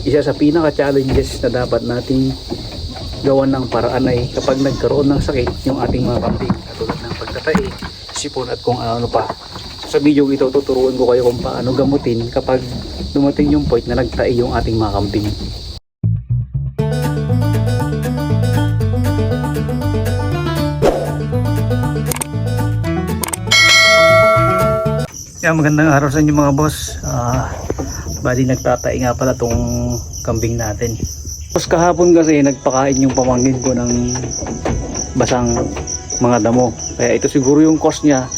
Isa sa pinaka-challenges na dapat nating gawan ng paraan ay kapag nagkaroon ng sakit yung ating mga kambing, katulad ng pagtatae, sipon at kung ano pa. So, sa video ito tuturuan ko kayo kung paano gamutin kapag dumating yung point na nagtae yung ating mga kambing. Yan, magandang araw sa inyo mga boss. Bali nagtatae nga pala tong kambing natin. Tapos kahapon kasi nagpakain yung pamangkin ko ng basang mga damo. Kaya ito siguro yung cause niya,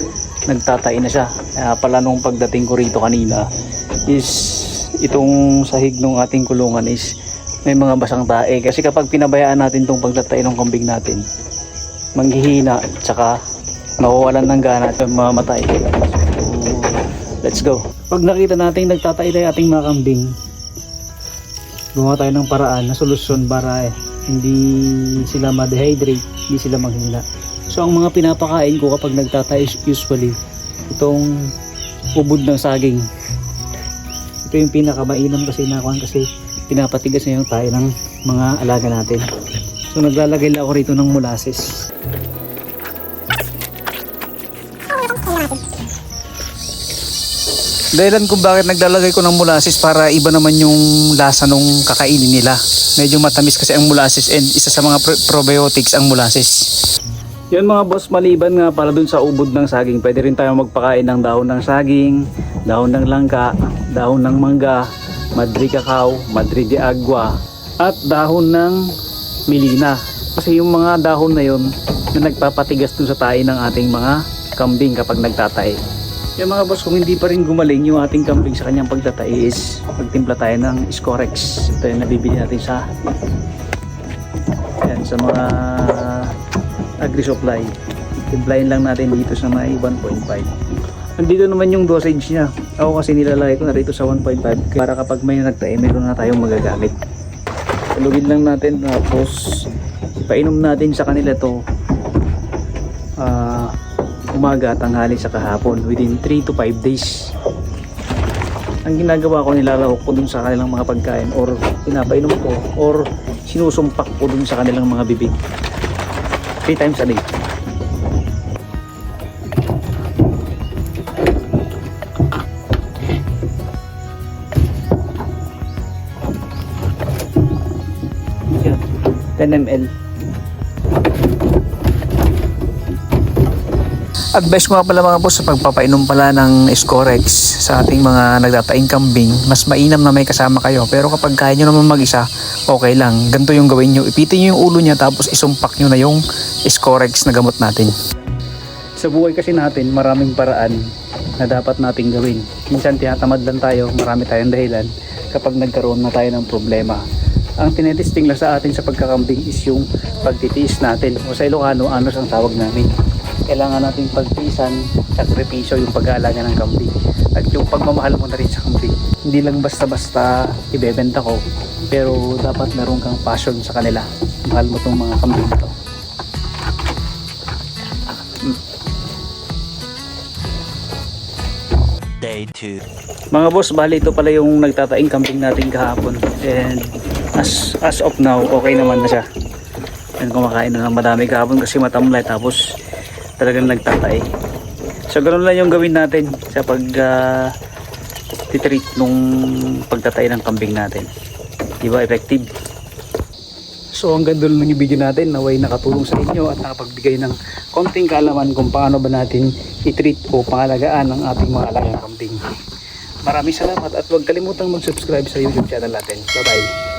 nagtatay na siya. Kaya pala nung pagdating ko rito kanina is itong sahig ng ating kulungan is may mga basang tae. Kasi kapag pinabayaan natin tong pagtatay ng kambing natin, manghihina at saka mawawalan ng gana at mamatay. So, let's go. Pag nakita natin nagtatay na ating mga kambing, gumawa tayo ng paraan na solusyon para hindi sila ma-dehydrate, hindi sila manghina. So ang mga pinapakain ko kapag nagtatay usually itong ubod ng saging. Ito yung pinakamainam kasi nakuhan kasi pinapatigas na yung tayo ng mga alaga natin. So naglalagay lang ako rito ng molasses. Dahilan kung bakit naglalagay ko ng molasses para iba naman yung lasa nung kakainin nila. Medyo matamis kasi ang molasses and isa sa mga probiotics ang molasses. Yun mga boss, maliban nga para dun sa ubod ng saging, pwede rin tayo magpakain ng dahon ng saging, dahon ng langka, dahon ng mangga, madri cacao, madri de agua, at dahon ng milina. Kasi yung mga dahon na yun na nagpapatigas dun sa tae ng ating mga kambing kapag nagtatay. Yung mga boss, kung hindi pa rin gumaling yung ating kambing sa kanyang pagtatay is magtimpla tayo ng Scorex. Ito yung nabibili natin sa mga agri-supply. Timplahin lang natin dito sa may 1.5. Nandito naman yung dosage niya. Ako kasi nilalagay ko na rito sa 1.5 para kapag may nagtae meron na tayong magagamit. Tulugin lang natin tapos ipainom natin sa kanila to umaga, tanghali sa kahapon within 3 to 5 days. Ang ginagawa ko, nilalahok ko dun sa kanilang mga pagkain or pinapainom ko or sinusumpak ko dun sa kanilang mga bibig 3 times a day. Yan, 10 ml. Advice ko nga pala mga boss sa pagpapainom pala ng Scorex sa ating mga nagtataing kambing, mas mainam na may kasama kayo. Pero kapag kaya nyo naman mag-isa, okay lang. Ganito yung gawin nyo. Ipitin nyo yung ulo niya tapos isumpak nyo na yung Scorex na gamot natin. Sa buhay kasi natin, maraming paraan na dapat nating gawin. Minsan tinatamad lang tayo, marami tayong dahilan kapag nagkaroon na tayo ng problema. Ang tinetesting lang sa atin sa pagkakambing is yung pagtitiis natin. O sa Ilocano, anos ang tawag namin. Kailangan nating pagtiisan, sakripisyo yung pag-aalaga ng kambing at yung pagmamahal mo na rin sa kambing. Hindi lang basta-basta ibebenta ko, pero dapat meron kang passion sa kanila. Mahal mo tong mga kambing ito. Day 2. Mga boss, bali ito pala yung nagtataing kambing natin kahapon, and as of now okay naman na siya. And kumakain na ng madami kahapon kasi matamlay tapos talagang nagtatay. So ganoon lang yung gawin natin sa pag titreat nung pagtatay ng kambing natin. Diba effective? So hanggang doon lang yung video natin, naway nakatulong sa inyo at nakapagbigay ng konting kaalaman kung paano ba natin i-treat o pangalagaan ang ating mga alagang kambing. Maraming salamat at huwag kalimutang mag-subscribe sa YouTube channel natin. Bye bye.